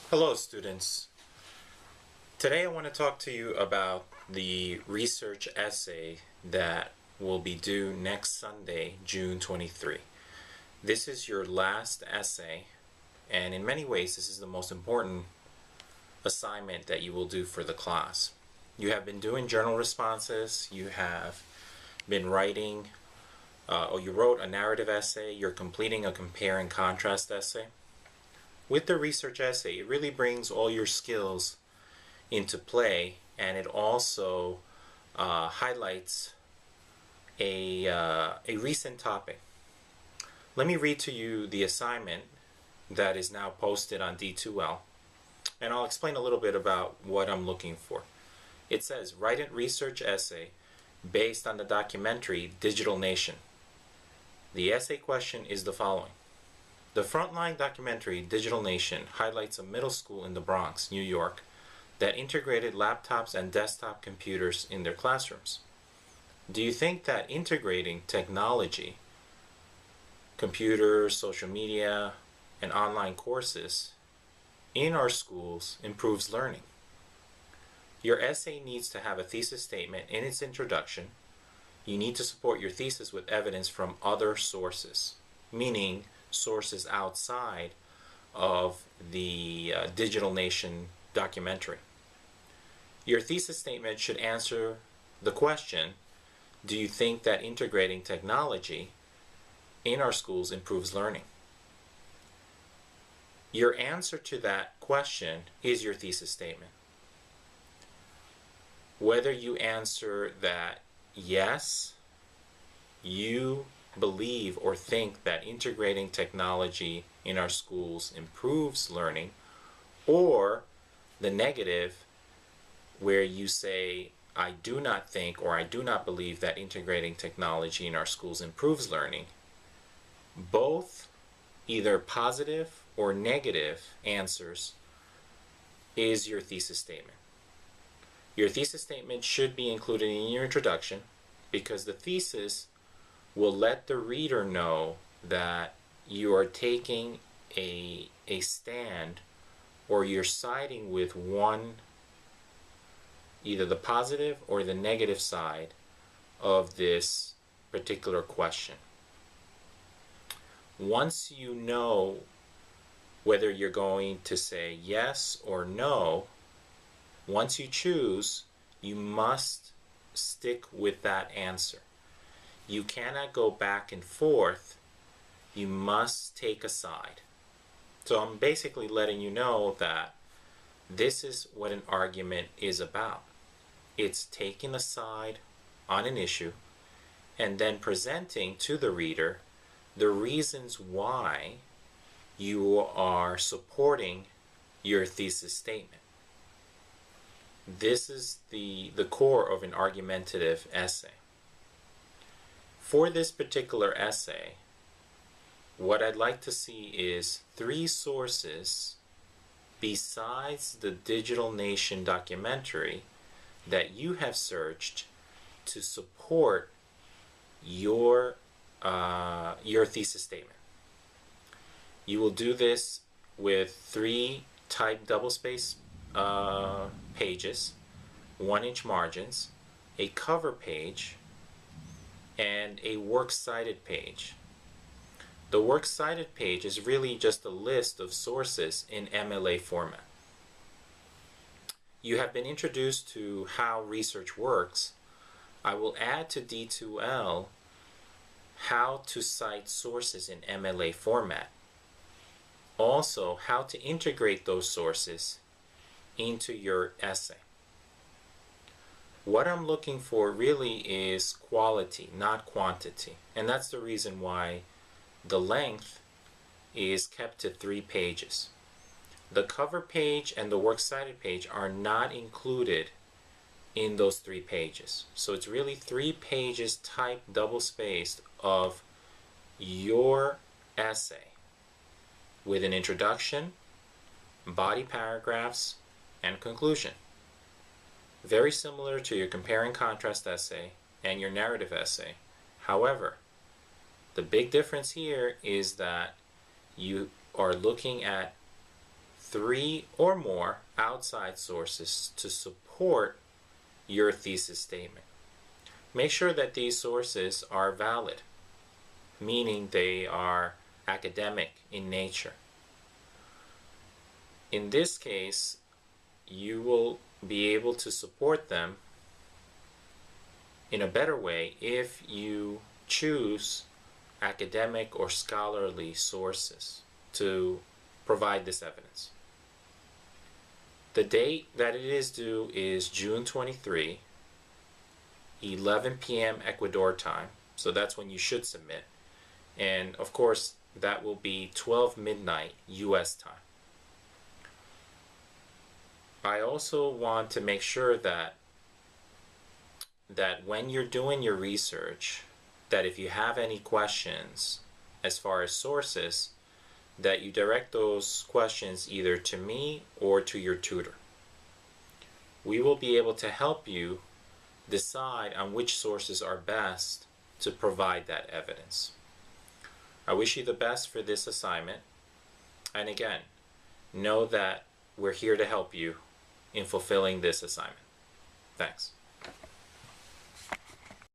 Hello students. Today I want to talk to you about the research essay that will be due next Sunday, June 23. This is your last essay, and in many ways this is the most important assignment that you will do for the class. You have been doing journal responses, you have been writing, or you wrote a narrative essay, you're completing a compare and contrast essay. With the research essay, it really brings all your skills into play, and it also highlights a recent topic. Let me read to you the assignment that is now posted on D2L, and I'll explain a little bit about what I'm looking for. It says, write a research essay based on the documentary Digital Nation. The essay question is the following. The Frontline documentary Digital Nation highlights a middle school in the Bronx, New York, that integrated laptops and desktop computers in their classrooms. Do you think that integrating technology, computers, social media, and online courses in our schools improves learning? Your essay needs to have a thesis statement in its introduction. You need to support your thesis with evidence from other sources, meaning sources outside of the Digital Nation documentary. Your thesis statement should answer the question, do you think that integrating technology in our schools improves learning? Your answer to that question is your thesis statement. Whether you answer that yes, you believe or think that integrating technology in our schools improves learning, or the negative where you say I do not think or I do not believe that integrating technology in our schools improves learning, both either positive or negative answers is your thesis statement. Your thesis statement should be included in your introduction because the thesis will let the reader know that you are taking a stand or you're siding with one, either the positive or the negative side of this particular question. Once you know whether you're going to say yes or no, once you choose, you must stick with that answer. You cannot go back and forth. You must take a side. So I'm basically letting you know that this is what an argument is about. It's taking a side on an issue and then presenting to the reader the reasons why you are supporting your thesis statement. This is the core of an argumentative essay. For this particular essay, what I'd like to see is 3 sources besides the Digital Nation documentary that you have searched to support your thesis statement. You will do this with 3 typed double-space pages, 1-inch margins, a cover page, and a works cited page. The works cited page is really just a list of sources in MLA format. You have been introduced to how research works. I will add to D2L how to cite sources in MLA format. Also, how to integrate those sources into your essay. What I'm looking for really is quality, not quantity. And that's the reason why the length is kept to 3 pages. The cover page and the works cited page are not included in those 3 pages. So it's really 3 pages typed double-spaced of your essay with an introduction, body paragraphs, and conclusion. Very similar to your compare and contrast essay and your narrative essay. However, the big difference here is that you are looking at 3 or more outside sources to support your thesis statement. Make sure that these sources are valid, meaning they are academic in nature. In this case, you will be able to support them in a better way if you choose academic or scholarly sources to provide this evidence. The date that it is due is June 23, 11 p.m. Ecuador time, so that's when you should submit. And of course, that will be 12 midnight US time. I also want to make sure that when you're doing your research, that if you have any questions as far as sources, that you direct those questions either to me or to your tutor. We will be able to help you decide on which sources are best to provide that evidence. I wish you the best for this assignment, and again, know that we're here to help you in fulfilling this assignment. Thanks.